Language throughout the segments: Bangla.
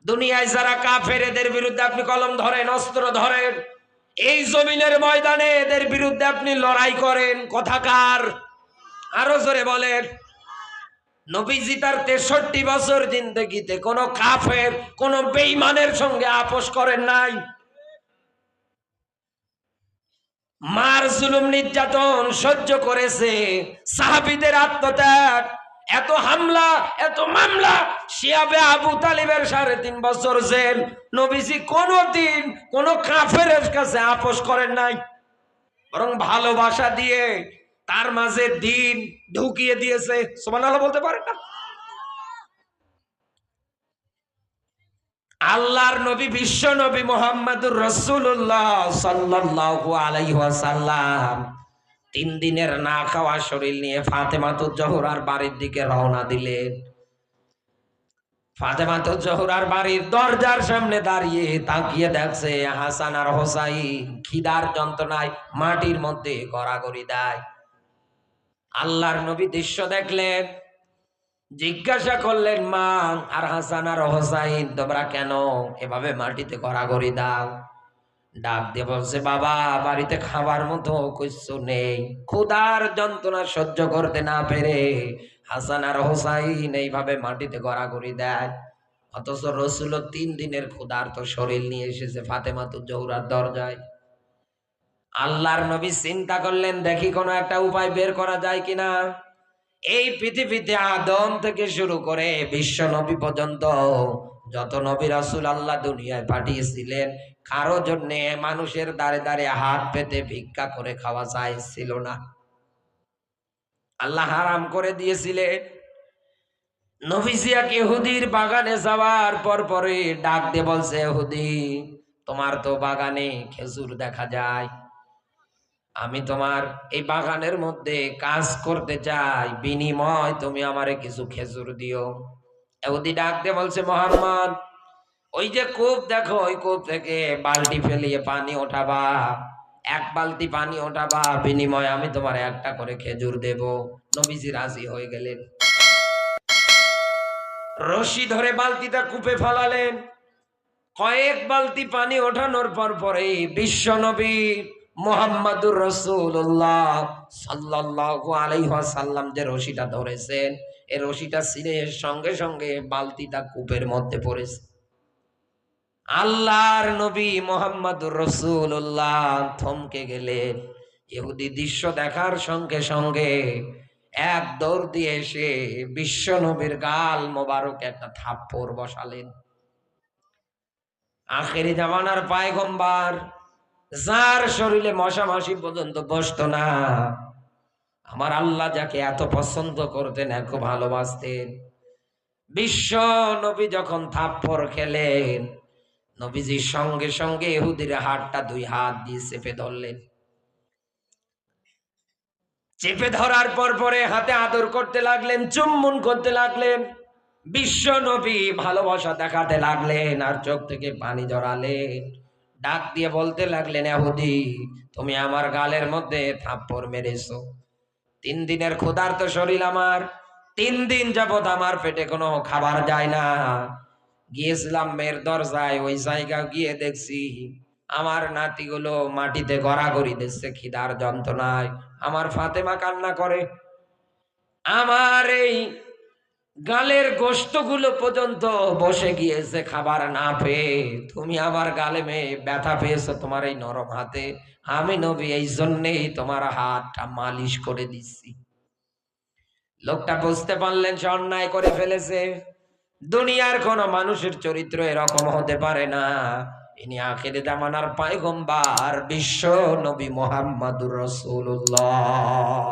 দুনিয়ায় যারা কাফের এদের বিরুদ্ধে আপনি কলম ধরেন, অস্ত্র ধরেন, এই জমিনের ময়দানে এদের বিরুদ্ধে আপনি লড়াই করেন। কথাকার আরো জোরে বলেন। নবীজি তার 63 বছর জিন্দেগিতে কোন কাফের, কোন বেঈমানের সঙ্গে আপোষ করেন নাই। মার জুলুম নির্যাতন সহ্য করেছে, সাহাবীদের আত্মত্যাগ, এত হামলা, এত মামলা, শিয়াবে আবু তালিবের 3.5 বছর জেল। নবীজি কোনদিন কোন কাফেরের কাছে আপোষ করেন নাই, বরং ভালোবাসা দিয়ে তার মাঝে দিন ঢুকিয়ে দিয়েছে। সুবহানাল্লাহ বলতে পারেন না? আল্লাহর নবী, বিশ্ব নবী মুহাম্মদুর রাসূলুল্লাহ সাল্লাল্লাহু আলাইহি ওয়াসাল্লাম 3 দিনের না খাওয়া শরীর নিয়ে ফাতেমাতুজ জোহরার বাড়ির দিকে রওনা দিলেন। ফাতেমাতুজ জোহরার বাড়ির দরজার সামনে দাঁড়িয়ে তাকিয়ে দেখছে হাসান আর হোসাইন খিদার যন্ত্রণায় মাটির মধ্যে গড়াগড়ি দেয়। আল্লাহর নবী দৃশ্য দেখলেন, জিজ্ঞাসা করলেন, মা আর হাসান আর হোসাইন তোমরা কেন এভাবে মাটিতে গড়াগড়ি দাও? ডাক দিয়ে বলছে, বাবা, বাড়িতে খাবার মতো কিছু নেই, ক্ষুধার যন্ত্রণা সহ্য করতে না পেরে হাসান আর হোসাইন এইভাবে মাটিতে গড়াগড়ি দেয়। অথচ রসুল 3 দিনের ক্ষুধার্ত শরীর নিয়ে এসেছে ফাতেমাতুজ জোহরার দরজায়। আল্লাহর নবী চিন্তা করলেন, দেখি কোনো একটা উপায় বের করা যায় কিনা। এই পৃথিবীতে আদম থেকে শুরু করে বিশ্ব নবী পর্যন্ত যত নবী রাসূল আল্লাহ দুনিয়ায় পাঠিয়েছিলেন, কারো জন্য মানুষের দাঁড়ে দাঁড়ে হাত পেতে ভিক্ষা করে খাওয়া যায় ছিল না। আল্লাহ হারাম করে দিয়েছিলেন। নবীজি এক ইহুদির বাগানে যাওয়ার পরে ডাক দিয়ে বলছে, ইহুদি, তোমার তো বাগানে খেজুর দেখা যায়, আমি তোমার এই বাগানের মধ্যে কাজ করতে চাই, বিনিময় তুমি আমারে কিছু খেজুর দিও। ইহুদি ডাক দিয়ে বলছে, মুহাম্মদ, ওই যে কূপ দেখো, ওই কূপ থেকে বালতি ফেলিয়ে পানি ওঠাবা, 1 বালতি পানি ওঠাবা, বিনিময়ে আমি তোমার একটা করে খেজুর দেব। নবীজি রাজি হয়ে গেলেন। রশি ধরে বালতিটা কূপে ফেলালেন। কয়েক বালতি পানি ওঠানোর পরে বিশ্ব নবী মুহাম্মাদুর রাসূলুল্লাহ সাল্লাল্লাহু আলাইহি ওয়াসাল্লাম যে রশিটা ধরেছেন, এই রশিটা ছিঁড়ে সঙ্গে সঙ্গে বালতিটা কূপের মধ্যে পড়েছে। আল্লাহর নবী মুহাম্মাদুর রাসূলুল্লাহ থমকে গেলেন। ইহুদি দৃশ্য দেখার সঙ্গে সঙ্গে এক দৌড় দিয়ে এসে বিশ্ব নবীর গাল মোবারক একটা থাপ্পড় বসালেন। আখেরি জামানার পয়গম্বর, যার শরীরে মশা মাছি পর্যন্ত বসতো না, আমার আল্লাহ যাকে এত পছন্দ করতেন, এত ভালোবাসতেন, বিশ্ব নবী যখন থাপ্পড় খেলেন, নবীজির সঙ্গে সঙ্গে ইহুদির হাতটা 2 হাত দিয়ে চেপে ধরলেন। চেপে ধরার পরে হাতে আদর করতে লাগলেন, চুম্বন করতে লাগলেন, বিশ্ব নবী ভালোবাসা দেখাতে লাগলেন, আর চোখ থেকে পানি জড়ালেন। ডাক দিয়ে বলতে লাগলেন, ইহুদি, তুমি আমার গালের মধ্যে থাপ্পড় মেরেছো। 3 দিনের ক্ষুধার্ত শরীর আমার, 3 দিন যাবত আমার পেটে কোনো খাবার যায় না। গিয়েছিলাম মেয়ের দরজায়, ওই জায়গা গিয়ে দেখছি আমার নাতিগুলো মাটিতে গড়াগড়ি দিচ্ছে খিদার যন্ত্রণায়। আমার ফাতেমা কান্না করে, আমার এই গালের গোশতগুলো পর্যন্ত বসে গিয়েছে খাবার না পেয়ে। তুমি আমার গালে মেয়ে ব্যথা পেয়েছো তোমার এই নরম হাতে, আমি নবী এই জন্যেই তোমার হাতটা মালিশ করে দিচ্ছি। লোকটা বুঝতে পারলেন সে অন্যায় করে ফেলেছে। দুনিয়ার কোন মানুষের চরিত্র এরকম হতে পারে না। ইনি আখির জামানার পয়গম্বর বিশ্ব নবী মুহাম্মাদুর রাসূলুল্লাহ।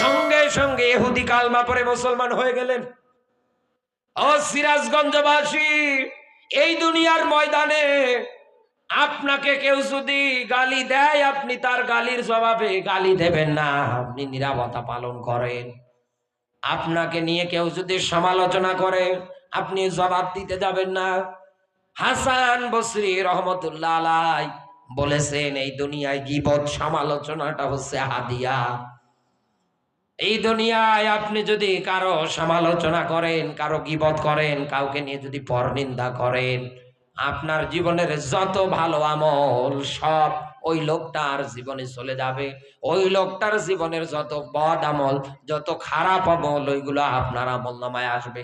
সঙ্গে সঙ্গে ইহুদি কালমা পড়ে মুসলমান হয়ে গেলেন। ও সিরাজগঞ্জবাসী, এই দুনিয়ার ময়দানে আপনাকে কেউ যদি গালি দেয়, আপনি তার গালির জবাবে গালি দেবেন না, আপনি নীরবতা পালন করেন। আপনাকে নিয়ে কেউ যদি সমালোচনা করে, আপনি জবাব দিতে যাবেন না। হাসান বসরি রহমতুল্লাহ আলাইহি বলেছেন, এই দুনিয়ায় গীবত সমালোচনাটা হচ্ছে হাদিয়া। এই দুনিয়ায় আপনি যদি কারো সমালোচনা করেন, কারো গীবত করেন, কাউকে নিয়ে যদি পরনিন্দা করেন, আপনার জীবনের যত ভালো আমল সব ওই লোকটার জীবনে চলে যাবে। ওই লোকটার জীবনের যত বদ আমল, যত খারাপ আমল, ওইগুলো আপনার আমল নামায় আসবে।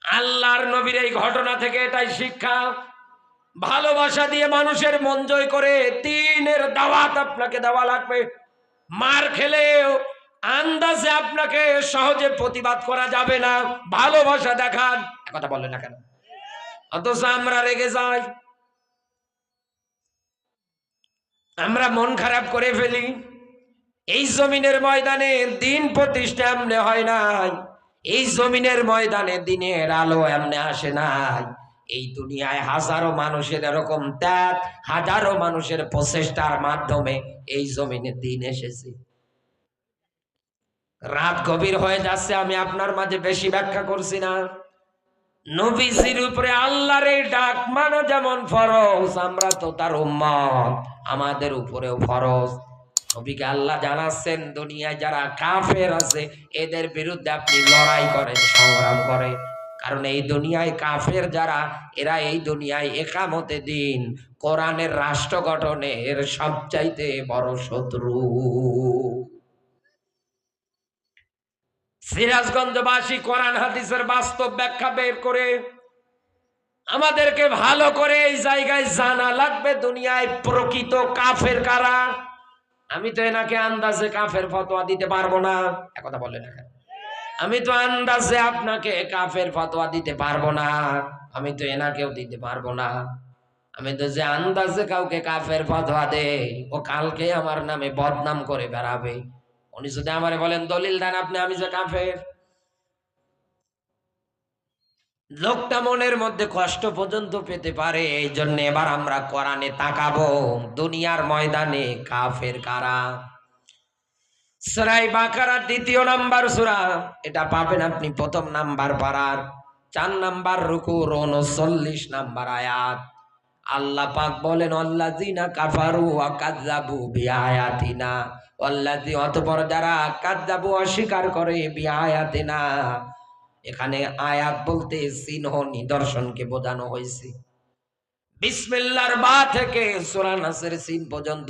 আল্লাহর নবীর এই ঘটনা থেকে এটাই শিক্ষা। ভালোবাসা দিয়ে মানুষের মন জয় করে দ্বীনের দাওয়াত আপনাকে দেওয়া লাগবে। মার খেলেও আন্দাজে আপনাকে সহজে প্রতিবাদ করা যাবে না। ভালোবাসা দেখান, কথা বললেন না কেন? অথচ আমরা রেগে যাই, আমরা মন খারাপ করে ফেলি। এই জমিনের ময়দানে দিন প্রতিষ্ঠা এমনি হয় নাই, এই জমিনের ময়দানে দিনের আলো এমনি আসে নাই। এই দুনিয়ায় হাজারো মানুষের এরকম ত্যাগ, হাজারো মানুষের প্রচেষ্টার মাধ্যমে এই জমিনে দিন এসেছে। রাত গভীর হয়ে যাচ্ছে, আমি আপনার মাঝে বেশি ব্যাখ্যা করছি না। নবীজির উপরে আল্লাহর এই ডাক মানা যেমন ফরজ, আমরা তো তার উম্মত, আমাদের উপরেও ফরজ। নবীকে আল্লাহ জানাচ্ছেন দুনিয়ায় যারা কাফের আছে এদের বিরুদ্ধে আপনি লড়াই করেন, সংগ্রাম করেন। কারণ এই দুনিয়ায় কাফের যারা, এরা এই দুনিয়ায় একামতে দিন কোরআনের রাষ্ট্র গঠনের সবচাইতে বড় শত্রু। সিরাজগঞ্জবাসী কোরআন হাদিসের বাস্তব ব্যাখ্যা বের করে আমাদেরকে ভালো করে এই জায়গায় জানা লাগবে দুনিয়ায় প্রকৃত কাফের কারা। আমি তো এনাকে আন্দাজে কাফের ফতোয়া দিতে পারবো না, একথা বলে না। আমি তো আন্দাজে আপনাকে কাফের ফতোয়া দিতে পারবো না, আমি তো এনাকেও দিতে পারবো না। আমি তো যে আন্দাজে কাউকে কাফের ফতোয়া দে, ও কালকে আমার নামে বদনাম করে বেড়াবে। উনি যদি আমারে বলেন দলিল দেন আপনি, আমি যে কাফের, লোকটা মনের মধ্যে কষ্ট পর্যন্ত পেতে পারে। এই জন্য এবার আমরা কোরআনে তাকাবো দুনিয়ার ময়দানে কাফের কারা। সূরা বাকারা ২য় নাম্বার সূরা, এটা পাবেন আপনি প্রথম নাম্বার পারার ৪ নাম্বার রুকুর ৩৯ নাম্বার আয়াত। আল্লাহ পাক বলেন আল্লাযিনা কাফারু ওয়া কাযযাবু বিআয়াতিনা, আল্লাযী অতঃপর যারা কাযযাবু অস্বীকার করে বিআয়াতিনা। এখানে আয়াত বলতে চিহ্ন নিদর্শনকে বোঝানো হয়েছে। বিসমিল্লাহর বা থেকে সূরা নাসের সিন পর্যন্ত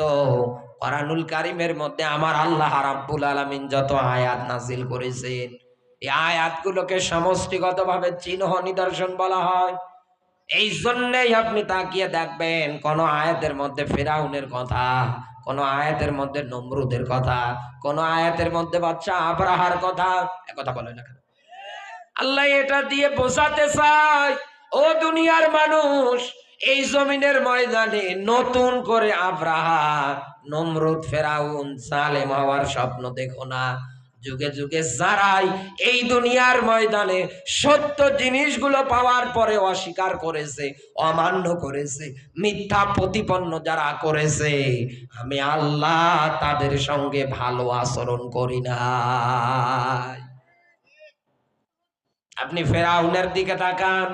কোরআনুল কারীমের মধ্যে আমার আল্লাহ রাব্বুল আলামিন যত আয়াত নাযিল করেছেন, এই আয়াতগুলোকে সমষ্টিগতভাবে চিহ্ন নিদর্শন বলা হয়। এই জন্যই আপনি তাকিয়ে দেখবেন কোন আয়াতের মধ্যে ফিরাউনের কথা, কোন আয়াতের মধ্যে নমরুদের কথা, কোন আয়াতের মধ্যে বাদশা আবরাহার কথা, একথা বলে না কেন? আল্লাহ এটা দিয়ে বোঝাতে চায়, ও দুনিয়ার মানুষ, এই জমিনের ময়দানে নতুন করে আব্রাহা, নমরুদ, ফেরাউন, জালেম হওয়ার স্বপ্ন দেখো না। যুগে যুগে যারাই এই দুনিয়ার ময়দানে সত্য জিনিসগুলো পাওয়ার পরে অস্বীকার করেছে, অমান্য করেছে, মিথ্যা প্রতিপন্ন যারা করেছে, আমি আল্লাহ তাদের সঙ্গে ভালো আচরণ করি না। আপনি ফেরাউনের দিকে তাকান,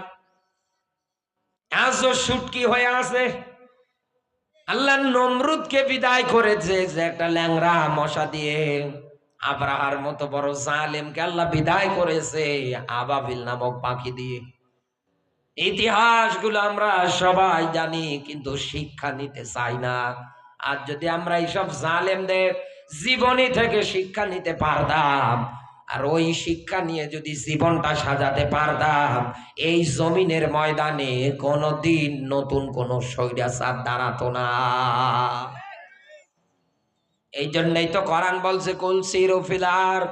আজও সুটকি হয়ে আছে। আল্লাহ নমরুদকে বিদায় করেছে যে একটা ল্যাংড়া মশা দিয়ে, আব্রাহার মতো বড় জালেমকে আল্লাহ বিদায় করেছে আবাবিল নামক পাখি দিয়ে। ইতিহাসগুলো আমরা সবাই জানি, কিন্তু শিক্ষা নিতে চাই না। আর যদি আমরা এইসব জালেমদের জীবনী থেকে শিক্ষা নিতে পারতাম, আর ওই শিক্ষা নিয়ে যদি জীবনটা সাজাতে পারতাম, এই জমিনের ময়দানে কোনোদিন নতুন কোন স্বৈরাচার দাঁড়াতো না। এই জন্যই তো কোরআন বলছে কুল সিরু ফিল আরদ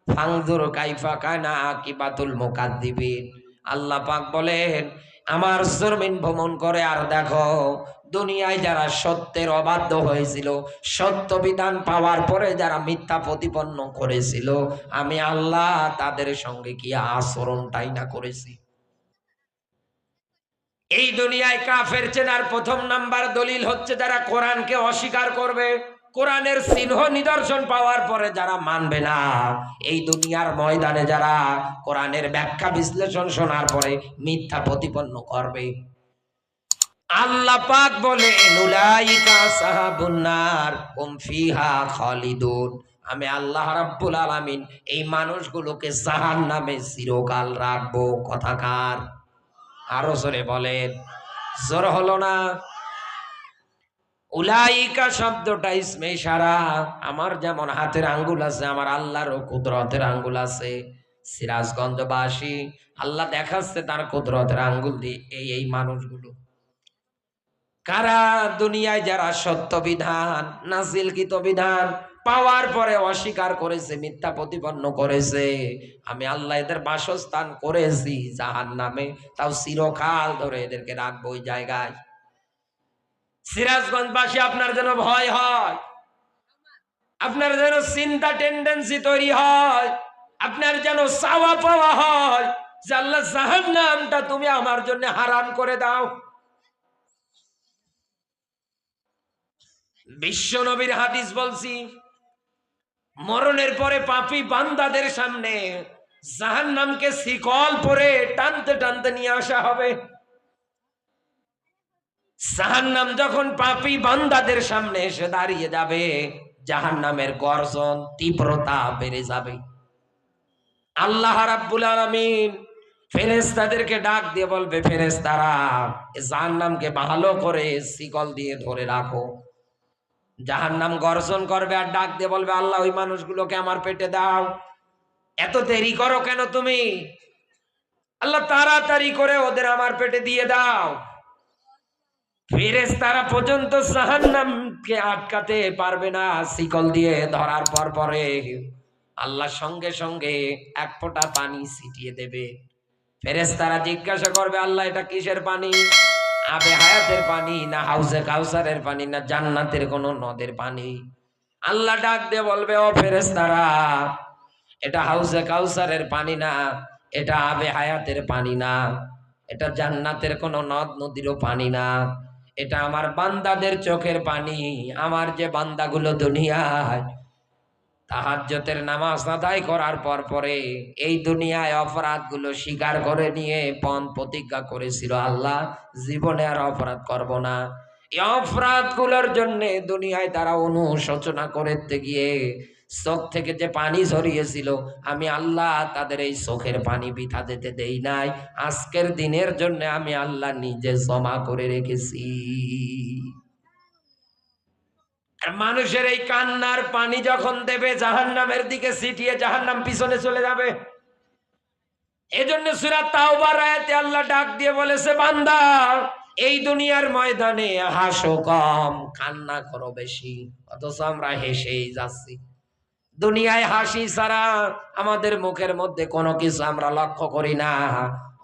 ফানজুর কাইফা কানা আকিবাতুল মুকাদ্দিবিন। আল্লাহ পাক বলেন আমার জমিন ভ্রমণ করে আর দেখো দুনিয়ায় যারা সত্যের অবাধ্য হয়েছিল, সত্য বিধান পাওয়ার পরে যারা মিথ্যা প্রতিপন্ন করেছিল, আমি আল্লাহ তাদের সঙ্গে কি আচরণটাই না করেছি। এই দুনিয়ায় কাফের চেনার প্রথম নাম্বার দলিল হচ্ছে যারা কোরআনকে অস্বীকার করবে, কোরআনের চিহ্ন নিদর্শন পাওয়ার পরে যারা মানবে না। এই দুনিয়ার ময়দানে যারা কোরআনের ব্যাখ্যা বিশ্লেষণ শোনার পরে মিথ্যা প্রতিপন্ন করবে। আল্লাহ পাক বলেন উলাইকা সাহাবুন নার হুম ফিহা খালিদুন, আমি আল্লাহ রাব্বুল আলামিন এই মানুষগুলোকে জাহান্নামে চিরকাল রাখবো। কথাকার আরো জোরে বলেন, জোর হলো না? উলাইকা শব্দটা ইসমে ইশারা। আমার যেমন হাতের আঙ্গুল আছে, আমার আল্লাহরও কুদরতের আঙ্গুল আছে। সিরাজগঞ্জবাসী আল্লাহ দেখাচ্ছে তার কুদরতের আঙ্গুল দিয়ে এই মানুষগুলো কারা? দুনিয়ায় যারা সত্য বিধান নাজিলকৃত বিধান পাওয়ার পরে অস্বীকার করেছে, মিথ্যা প্রতিপন্ন করেছে, আমি আল্লাহ এদের বাসস্থান করেছি জাহান্নামে, তাও চিরকাল ধরে এদেরকে রাখবো ওই জায়গায়। সিরাজগঞ্জবাসী আপনার যেন ভয় হয়, আপনার যেন চিন্তা টেন্ডেন্সি তৈরি হয়, আপনার যেন চাওয়া পাওয়া হয় যে আল্লাহ জাহান্নামটা তুমি আমার জন্য হারাম করে দাও। বিশ্ব নবীর হাদিস বলছি, মরণের পরে পাপী বান্দাদের সামনে জাহান্নামকে শিকল পরে টানতে টানতে নিয়ে আসা হবে। জাহান্নাম যখন পাপী বান্দাদের সামনে এসে দাঁড়িয়ে যাবে, জাহান্নামের গর্জন তীব্রতা বেড়ে যাবে। আল্লাহ রাব্বুল আলামিন ফেরেশতাদেরকে ডাক দিয়ে বলবে, ফেরেশতারা জাহান্নামকে ভালো করে শিকল দিয়ে ধরে রাখো। জাহান্নাম গর্জন করবে আর ডাক দিয়ে বলবে, আল্লাহ ওই মানুষগুলোকে আমার পেটে দাও। এত দেরি করো কেন তুমি? আল্লাহ তাড়াতাড়ি করে ওদের আমার পেটে দিয়ে দাও। ফেরেশতারা পর্যন্ত জাহান্নামকে আটকাতে পারবে না শিকল দিয়ে ধরার পরে আল্লাহ সঙ্গে সঙ্গে এক ফোঁটা পানি ছিটিয়ে দেবে। ফেরেশতারা জিজ্ঞাসা করবে, আল্লাহ এটা কিসের পানি? আবে হায়াতের পানি, না হাউজে কাউসারের পানি, না জান্নাতের কোন নদের পানি? আল্লাহ ডাক দিয়ে বলবে, ও ফেরেশতারা, এটা হাউজে কাউসারের পানি না, এটা আবে হায়াতের পানি না, এটা জান্নাতের কোন নদ নদীরও পানি না, এটা আমার বান্দাদের চোখের পানি। আমার যে বান্দাগুলো দুনিয়ায় তাহাজ্জুদের নামাজ আদায় করার পরে এই দুনিয়ায় অপরাধগুলো স্বীকার করে নিয়ে পণ প্রতিজ্ঞা করেছিল, আল্লাহ জীবনে আর অপরাধ করব না। এই অপরাধগুলোর জন্য দুনিয়ায় তারা অনুশোচনা করতে গিয়ে চোখ থেকে যে পানি ঝরিয়েছিল, আমি আল্লাহ তাদের এই চোখের পানি বৃথা যেতে দেই নাই। আজকের দিনের জন্য আমি আল্লাহ নিজে জমা করে রেখেছি। আর মানুষের এই কান্নার পানি যখন দেবে জাহান্নামের দিকে ছিটিয়ে, জাহান্নাম পিছনে চলে যাবে। এজন্য সূরা তাওবার আয়াতে আল্লাহ ডাক দিয়ে বলেছে, বান্দা এই দুনিয়ার ময়দানে হাসো কম, কান্না করো বেশি। অথচ আমরা হেসেই যাচ্ছি। দুনিয়ায় হাসি ছাড়া আমাদের মুখের মধ্যে কোনো কিছু আমরা লক্ষ্য করি না।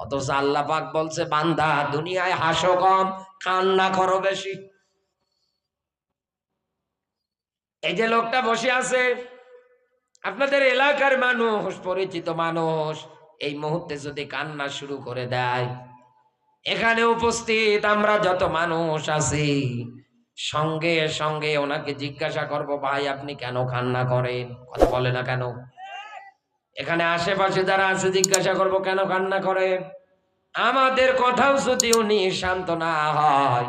অথচ আল্লাহ পাক বলছে, বান্দা দুনিয়ায় হাসো কম, কান্না করো বেশি। এই যে লোকটা বসে আছে, আপনাদের এলাকার মানুষ, পরিচিত মানুষ, এই মুহূর্তে যদি কান্না শুরু করে দেয়, এখানে উপস্থিত আমরা যত মানুষ আছি সঙ্গে সঙ্গে ওনাকে জিজ্ঞাসা করব, ভাই আপনি কেন কান্না করেন? কথা বলে না কেন? এখানে আশেপাশে যারা আছে জিজ্ঞাসা করব, কেন কান্না করেন? আমাদের কথাও যদি উনি শান্ত না হয়,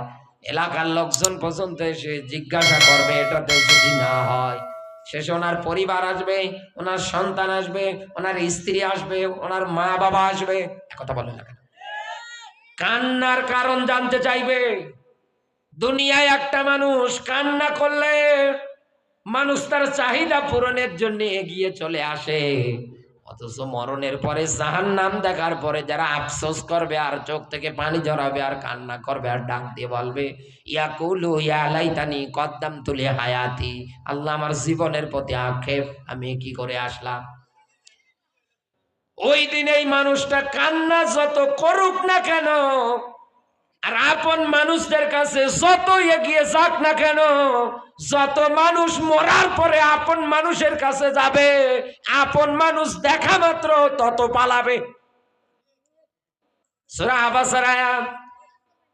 এলাকার লোকজন পর্যন্ত এসে জিজ্ঞাসা করবে, এটাতে যদি না হয়, শেষে ওনার পরিবার আসবে, ওনার সন্তান আসবে, ওনার স্ত্রী আসবে, ওনার মা বাবা আসবে। কথা বলে না কেন? কান্নার কারণ জানতে চাইবে। দুনিয়ায় একটা মানুষ কান্না করলে মানুষ তার চাহিদা পূরণের জন্য এগিয়ে চলে আসে, অথচ মরণের পরে জাহান্নাম দেখার পরে যারা আফসোস করবে আর চোখ থেকে পানি ঝরাবে আর কান্না করবে আর ডাক দিয়ে বলবে, ইয়াকুলু ইয়া লাইতানি কদ্দামতু লি হায়াতি, আল্লাহ আমার জীবনের প্রতি আক্ষেপ, আমি কি করে আসলাম। ওই দিন এই মানুষটা কান্না যত করুক না কেন, আর আপন মানুষদের কাছে যত এগিয়ে যাক না কেন, যত মানুষ মরার পরে আপন মানুষের কাছে যাবে, আপন মানুষ দেখা মাত্র তত পালাবে। সূরা আবাসার আয়াত।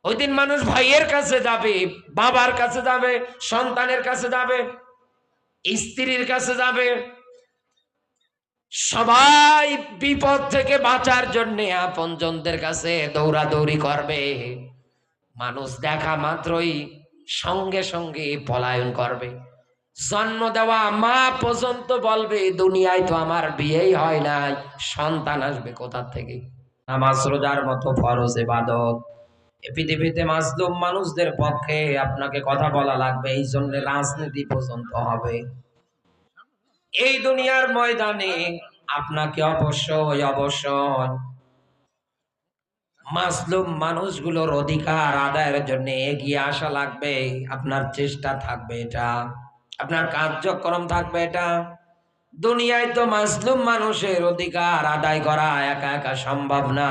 ওই দিন মানুষ ভাইয়ের কাছে যাবে, বাবার কাছে যাবে, সন্তানের কাছে যাবে, স্ত্রীর কাছে যাবে, সবাই বিপদ থেকে বাঁচার জন্য আপনজনদের কাছে দৌড়াদৌড়ি করবে। মানুষ দেখা মাত্রই সঙ্গে সঙ্গে পলায়ন করবে। জন্ম দেওয়া মা পর্যন্ত বলবে দুনিয়ায় তো আমার বিয়েই হয় নাই, সন্তান আসবে কোথা থেকে? নামাজ রোজার মতো ফরজ ইবাদত এ পৃথিবীতে মাজলুম মানুষদের পক্ষে আপনাকে কথা বলা লাগবে, এই জন্য রাজনীতি পর্যন্ত হবে এই দুনিয়ার ময়দানে। আপনাকে অবশ্যই অবশ্যই মাজলুম মানুষগুলোর অধিকার আদায়ের জন্য এগিয়ে আসা লাগবে। আপনার চেষ্টা থাকবে এটা, আপনার কার্যক্রম থাকবে এটা। দুনিয়ায় তো মাজলুম মানুষের অধিকার আদায় করা একা একা সম্ভব না।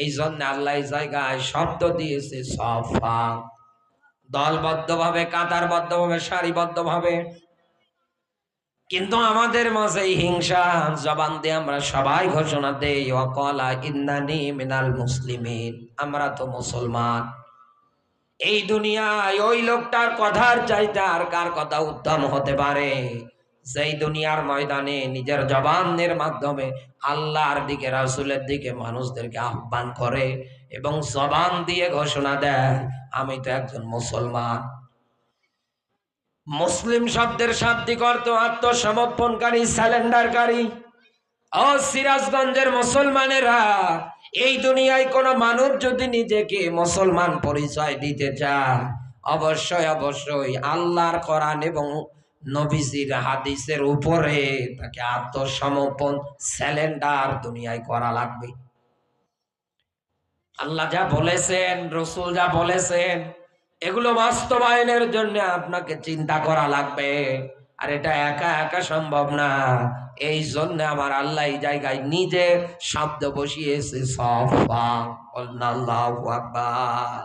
এই জন্য আল্লাহ জায়গায় শব্দ দিয়েছে সফা, দলবদ্ধ ভাবে, কাতারবদ্ধ ভাবে, সারিবদ্ধ ভাবে। কিন্তু আমাদের মাঝে এই হিংসা জবান দিয়ে আমরা সবাই ঘোষণা দেই ওয়াকালা ইন্নানি মিনাল মুসলিমিন, আমরা তো মুসলমান। এই দুনিয়ায় ওই লোকটার কথার চাইতে আর কার কথা উত্তম হতে পারে, যেই দুনিয়ার ময়দানে নিজের জবানের মাধ্যমে আল্লাহর দিকে, রাসূলের দিকে মানুষদেরকে আহ্বান করে এবং জবান দিয়ে ঘোষণা দেয় আমি তো একজন মুসলমান। মুসলিম শব্দের শাব্দিক অর্থ আত্মসমর্পণকারী, স্যালেন্ডারকারী। ও সিরাজগঞ্জের মুসলমানেরা, এই দুনিয়ায় কোনো মানুষ যদি নিজেকে মুসলমান পরিচয় দিতে চায়, অবশ্যই অবশ্যই আল্লাহর কোরআন এবং নবীজির হাদিসের উপরে তাকে আত্মসমর্পণ, স্যালেন্ডার দুনিয়ায় করা লাগবে। আল্লাহ যা বলেছেন, রসুল যা বলেছেন, এগুলো বাস্তবায়নের জন্য আপনাকে চিন্তা করা লাগবে। আর এটা একা একা সম্ভব না। এই জন্য আমার আল্লাহ এই জায়গায় নিজে শব্দ বসিয়েছে সফা। আল্লাহু আকবার।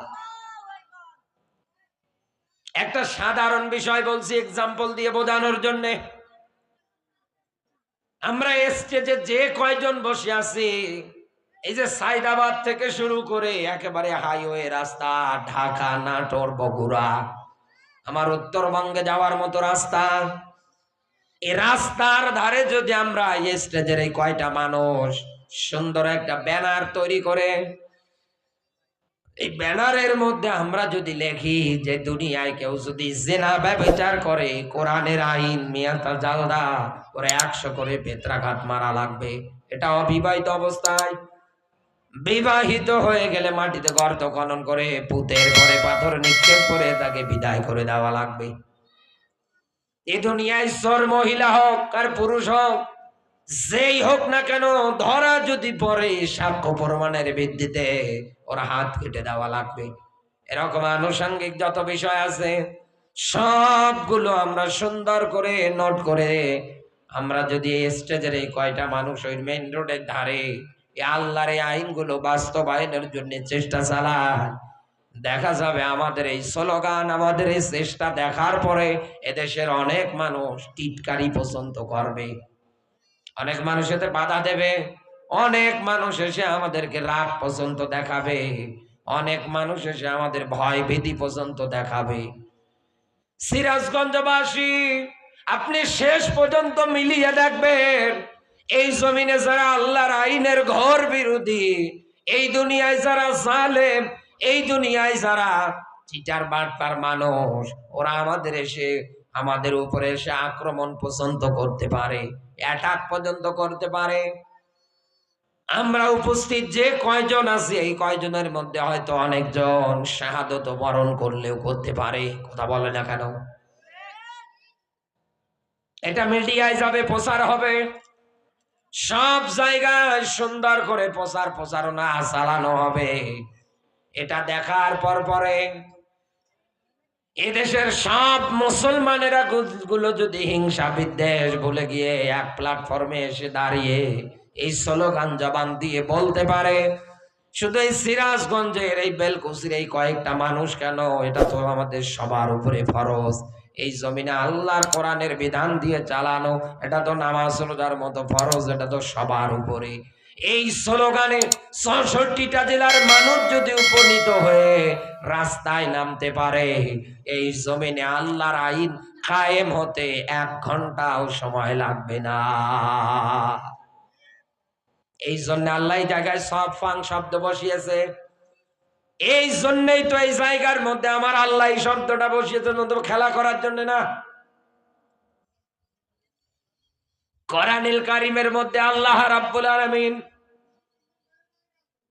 একটা সাধারণ বিষয় বলছি এক্সাম্পল দিয়ে বোঝানোর জন্য। আমরা স্টেজে যে কয়জন বসে আছি, এই যে সাইদাবাদ থেকে শুরু করে একেবারে হাইওয়ে রাস্তা, ঢাকা, নাটোর, বগুড়া, আমার উত্তরবঙ্গে যাওয়ার মতো রাস্তা, এই রাস্তার ধারে যদি আমরা এই স্টেজের এই কয়টা মানুষ সুন্দর একটা ব্যানার তৈরি করে, এই ব্যানারের মধ্যে আমরা যদি লিখি যে দুনিয়ায় কেউ যদি জিনা ব্যভিচার করে, কোরআনের আইন মিয়াতা জালদা ওরে 100 করে বেত্রাঘাত মারা লাগবে। এটা অবিবাহিত অবস্থায়। বিবাহিত হয়ে গেলে মাটিতে গর্ত খনন করে পুঁতের ঘরে পাথর নিক্ষেপ করে তাকে বিদায় করে দেওয়া লাগবে। এই দুনিয়ায় চোর মহিলা হোক আর পুরুষ হোক, যেই হোক না কেন, ধরা যদি পড়ে সাক্ষ্য প্রমাণের ভিত্তিতে ওর হাত কেটে দেওয়া লাগবে। এরকম আনুষঙ্গিক যত বিষয় আছে সবগুলো আমরা সুন্দর করে নোট করে, আমরা যদি স্টেজের এই কয়টা মানুষ ওই মেইন রোডের ধারে এই আল্লাহর এই আইনগুলো বাস্তবায়নের জন্য চেষ্টা চালায়, দেখা যাবে আমাদের এই স্লোগান, আমাদের এই চেষ্টা দেখার পরে এদেশের অনেক মানুষ টিটকারি পছন্দ করবে, অনেক মানুষ এতে বাধা দেবে, অনেক মানুষ এসে আমাদেরকে রাগ পর্যন্ত দেখাবে, অনেক মানুষ এসে আমাদের ভয় ভীতি পর্যন্ত দেখাবে। সিরাজগঞ্জবাসী, আপনি শেষ পর্যন্ত মিলিয়ে দেখবেন, এই জমিনে যারা আল্লাহর আইনের ঘোর বিরোধী, এই দুনিয়ায় যারা জালেম, এই দুনিয়ায় যারা চিটার বাটপার মানুষ, ওরা আমাদের উপরে এসে আক্রমণ পর্যন্ত করতে পারে, অ্যাটাক পর্যন্ত করতে পারে। আমরা উপস্থিত যে কয়জন আছি, এই কয়জনের মধ্যে হয়তো অনেকজন শাহাদত বরণ করলেও করতে পারে। কথা বলে না কেন? এটা মিডিয়ায় যাবে, প্রচার হবে, সব জায়গায় সুন্দর করে প্রচারণা চালানো হবে। এটা দেখার পরে এদেশের সব মুসলমানেরা গুলো যদি হিংসা বিদ্বেষ ভুলে গিয়ে এক প্ল্যাটফর্মে এসে দাঁড়িয়ে এই স্লোগান জবান দিয়ে বলতে পারে, শুধু এই সিরাজগঞ্জের এই বেলকুচির এই কয়েকটা মানুষ কেন, এটা তো আমাদের সবার উপরে ফরজ। এই জমিনে আল্লাহর কোরআনের বিধান দিয়ে চালানো, এটা তো নামাজ রোজার মতো ফরজ, এটা তো সবার উপরে। এই স্লোগানে ৬৬টা জেলার মানুষ যদি উপনীত হয়ে রাস্তায় নামতে পারে, এই জমিনে আল্লাহর আইন কায়েম হতে 1 ঘন্টাও সময় লাগবে না। এই জন্য আল্লাহ জায়গায় সব ফাং শব্দ বসিয়েছে। এই জন্যই তো এই জায়গার মধ্যে আমার আল্লাহ শব্দটা বসিয়েছে, খেলা করার জন্য না। কোরআনুল কারীমের মধ্যে আল্লাহ রাব্বুল আলামিন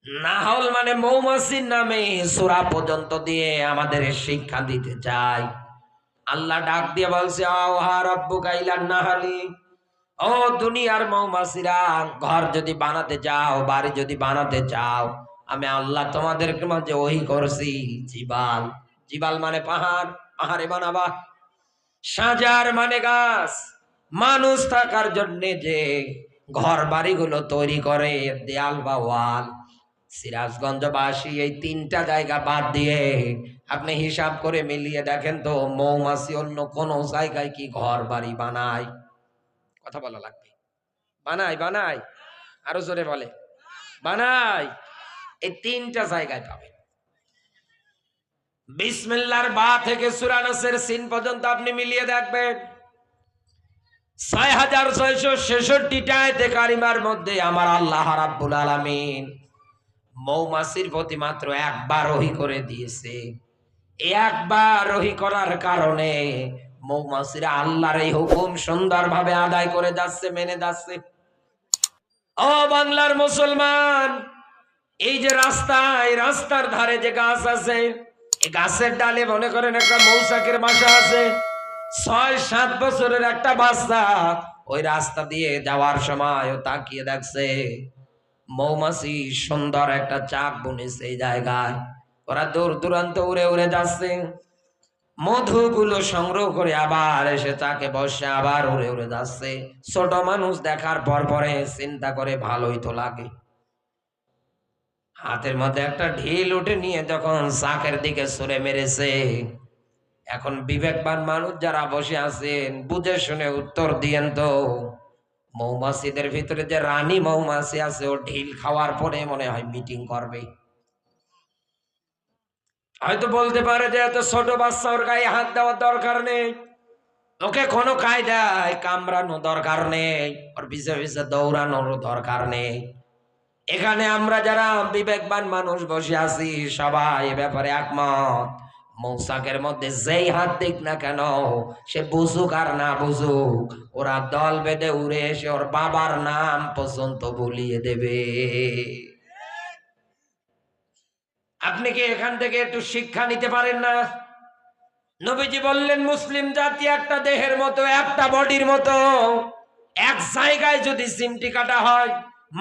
নাহল মানে মৌমাছির নামে সূরা পর্যন্ত দিয়ে আমাদের শিক্ষা দিতে চায়। আল্লাহ ডাক দিয়ে বলছে আওহা রাব্বুকা ইলান নাহলি, ও দুনিয়ার মৌমাছিরা, ঘর যদি বানাতে চাও, বাড়ি যদি বানাতে চাও, আমি আল্লাহ তোমাদেরকে মাঝে ওহী করছি জিবাল। জিবাল মানে পাহাড়, পাহাড়ে বানাবা। সাজার মানে গাছ, মানুষ থাকার জন্য যে ঘর বাড়িগুলো তৈরি করে, দেয়াল বা ওয়াল। সিরাজগঞ্জবাসী এই তিনটা জায়গা বাদ দিয়ে আপনি হিসাব করে মিলিয়ে দেখেন তো, মৌমাছি অন্য কোন জায়গায় কি ঘর বাড়ি বানায়? কথা বলা লাগবে। বানায়? বানায়? আরো জোরে বলে, বানায়। এই তিনটা জায়গায় পাবে। বিসমিল্লাহর বা থেকে সূরা নাসের সিন পর্যন্ত আপনি মিলিয়ে দেখবেন, ৬৬৬৬টা আয়াতে কারিমার মধ্যে আমার আল্লাহ রাব্বুল আলামিন মৌমাছির প্রতি মাত্র একবার ওহী করে দিয়েছে। এই একবার ওহী করার কারণে মৌমাছিরা আল্লাহর এই হুকুম সুন্দরভাবে আদায় করে যাচ্ছে, মেনে যাচ্ছে। ও বাংলার মুসলমান, এই যে রাস্তায়, রাস্তার ধারে যে গাছ আছে, এই গাছের ডালে মনে করেন একটা মৌচাকের বাসা আছে। ৬-৭ বছরের একটা বাচ্চা ওই রাস্তা দিয়ে যাওয়ার সময় ও তাকিয়ে দেখছে মৌমাছি সুন্দর একটা চাক বুনেছে এই জায়গায়। ওরা দূর দূরান্ত উড়ে উড়ে যাচ্ছে, মধুগুলো সংগ্রহ করে আবার এসে চাকে বসে আবার উড়ে উড়ে যাচ্ছে। ছোট মানুষ দেখার পর পরে চিন্তা করে ভালোই তো লাগে, হাতের মধ্যে একটা ঢিল উঠে নিয়ে যখন চাকের দিকে ছুঁড়ে মেরেছে। এখন বিবেকবান মানুষ যারা বসে আছেন বুঝে শুনে উত্তর দিয়েন তো, মৌমাছিদের ভিতরে যে রানী মৌমাছি আছে ও ঢিল খাওয়ার পরে মনে হয় মিটিং করবে। হয়তো বলতে পারে যে এত ছোট বাচ্চা, ওর গায়ে হাত দেওয়ার দরকার নেই, ওকে কোনো কায়দায় কামড়ানো দরকার নেই, ওর পিছে পিছে দৌড়ানোর দরকার নেই। এখানে আমরা যারা বিবেকবান মানুষ বসে আছি সবাই এ ব্যাপারে একমত, মৌচাকের মধ্যে যেই হাত দিক না কেন, সে বুঝুক আর না বুঝুক, ওরা দল বেঁধে উড়ে এসে ওর বাবার নাম পর্যন্ত ভুলিয়ে দেবে। আপনি কি এখান থেকে একটু শিক্ষা নিতে পারেন না? নবীজি বললেন মুসলিম জাতি একটা দেহের মতো, একটা বডির মতো। এক জায়গায় যদি চিমটি কাটা হয়,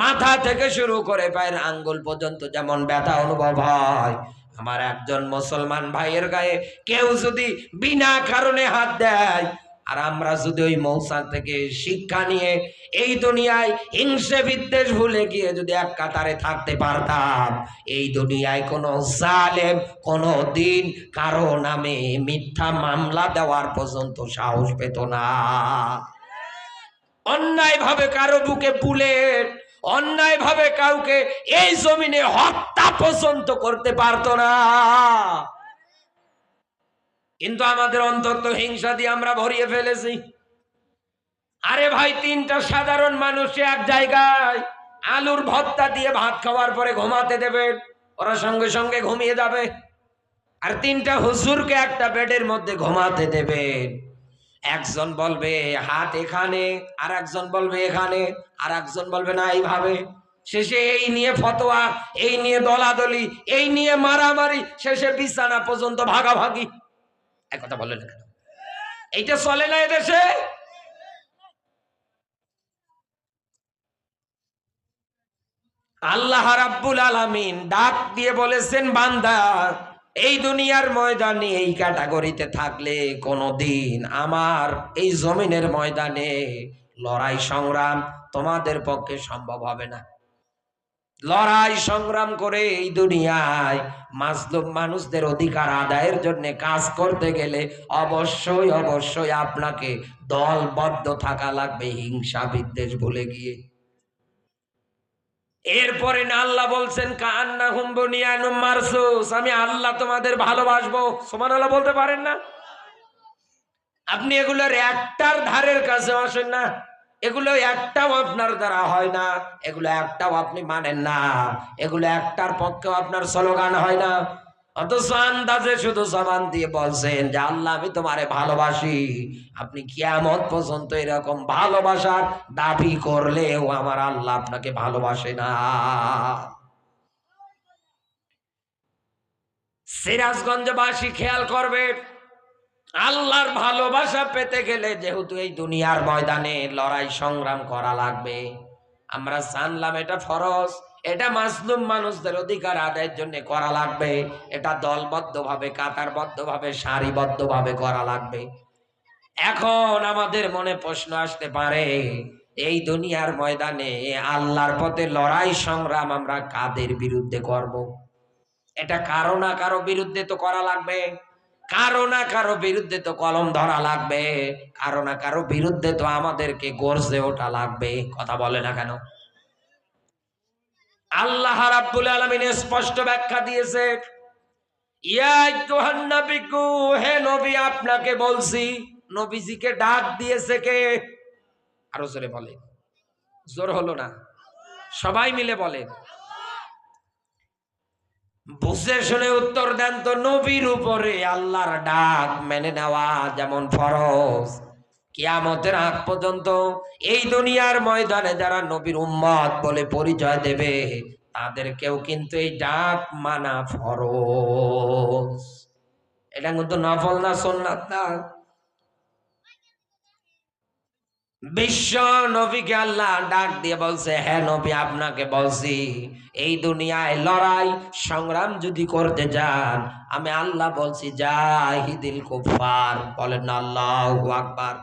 মাথা থেকে শুরু করে পায়ের আঙ্গুল পর্যন্ত যেমন ব্যথা অনুভব হয়, আমার একজন মুসলমান ভাইয়ের গায়ে কেউ যদি বিনা কারণে হাত দেয়, আর আমরা যদি ওই মৌচাক থেকে শিক্ষা নিয়ে এই দুনিয়ায় হিংসে বিদ্বেষ ভুলে গিয়ে যদি এক কাতারে থাকতে পারতাম, এই দুনিয়ায় কোনো জালেম কোনো দিন কারো নামে মিথ্যা মামলা দেওয়ার পর্যন্ত সাহস পেত না। অন্যায় ভাবে কারো বুকে বুলেট, অন্যায় ভাবে কাউকে এই জমিনে হত্যা পর্যন্ত করতে পারতো না। কিন্তু আমাদের অন্তর তো হিংসা দিয়ে আমরা ভরিয়ে ফেলেছি। আরে ভাই, তিনটা সাধারণ মানুষ এক জায়গায় আলুর ভর্তা দিয়ে ভাত খাওয়ার পরে ঘুমাতে দেবেন, ওরা সঙ্গে সঙ্গে ঘুমিয়ে যাবে। আর তিনটা হুজুরকে একটা বেডের মধ্যে ঘুমাতে দেবেন, একজন বলবে হাত এখানে, আর একজন বলবে এখানে, আর একজন বলবে না এইভাবে। শেষে এই নিয়ে ফতোয়া, এই নিয়ে দলাদলি, এই নিয়ে মারামারি, শেষে বিছানা পর্যন্ত ভাগাভাগি। এক কথা বলেন না, এইটা চলে না এদেশে? আল্লাহ রাব্বুল আলামিন ডাক দিয়ে বলেছেন, বান্দা এই দুনিয়ার ময়দানে এই ক্যাটাগরিতে থাকলে কোনোদিন আমার এই জমিনের ময়দানে লড়াই সংগ্রাম তোমাদের পক্ষে সম্ভব হবে না। লড়াই সংগ্রাম করে এই দুনিয়ায় মাজলুম মানুষদের অধিকার আদায়ের জন্য কাজ করতে গেলে অবশ্যই অবশ্যই আপনাকে দলবদ্ধ থাকা লাগবে, হিংসা বিদ্বেষ ভুলে গিয়ে। এরপরে না আল্লাহ বলছেন কান্নাহুম বুনিয়ানুম মারসুস, আমি আল্লাহ তোমাদের ভালোবাসবো। সুবহানাল্লাহ বলতে পারেন না? আপনি এগুলোর একটার ধারের কাছে আসেন না, এগুলো একটাও আপনার দ্বারা হয় না, এগুলো একটাও আপনি মানেন না, এগুলো একটার পক্ষেও আপনার স্লোগান হয় না। অথচ আন্দাজে শুধু জবান দিয়ে বলছেন যে আল্লাহ আমি তোমারে ভালোবাসি। আপনি কিয়ামত পর্যন্ত এরকম ভালোবাসার দাবি করলেও আমার আল্লাহ আপনাকে ভালোবাসে না। সিরাজগঞ্জবাসী খেয়াল করবে, আল্লাহর ভালোবাসা পেতে গেলে যেহেতু এই দুনিয়ার ময়দানে লড়াই সংগ্রাম করা লাগবে, আমরা জানলাম এটা ফরজ, এটা মাজলুম মানুষদের অধিকার আদায়ের জন্য করা লাগবে, এটা দলবদ্ধভাবে কাতারবদ্ধভাবে সারিবদ্ধভাবে করা লাগবে। এখন আমাদের মনে প্রশ্ন আসতে পারে, এই দুনিয়ার ময়দানে আল্লাহর পথে লড়াই সংগ্রাম আমরা কাদের বিরুদ্ধে করব? এটা কারো না কারো বিরুদ্ধে তো করা লাগবে, কারো না কারো বিরুদ্ধে তো কলম ধরা লাগবে, কারো না কারো বিরুদ্ধে তো আমাদেরকে গর্জে ওঠা লাগবে। কথা বলে না কেন? আল্লাহ রাব্বুল আলামিন স্পষ্ট ব্যাখ্যা দিয়েছে, ইয়া আইয়ুহান নাবিয়্যু, হে নবী আপনাকে বলছি। নবীজিকে ডাক দিয়েছে কে? আরো জোরে বলে, জোর হলো না, সবাই মিলে বলে, বুঝে শুনে উত্তর দেন তো। নবীর উপরে আল্লাহর ডাক মেনে নেওয়া যেমন ফরজ, কিয়ামতের আগ পর্যন্ত এই দুনিয়ার ময়দানে যারা নবীর উম্মত বলে পরিচয় দেবে তাদেরকেও কিন্তু এই ডাক মানা ফরজ। এটা কিন্তু নফল না, সুন্নাত না। বিশ্ব নবীকে আল্লাহ ডাক দিয়ে বলছে, হ্যাঁ নবী আপনাকে বলছি, এই দুনিয়ায় লড়াই সংগ্রাম যদি করতে যান, আমি আল্লাহ বলছি জাহিদিল কুফার, বলেন না আল্লাহু আকবার।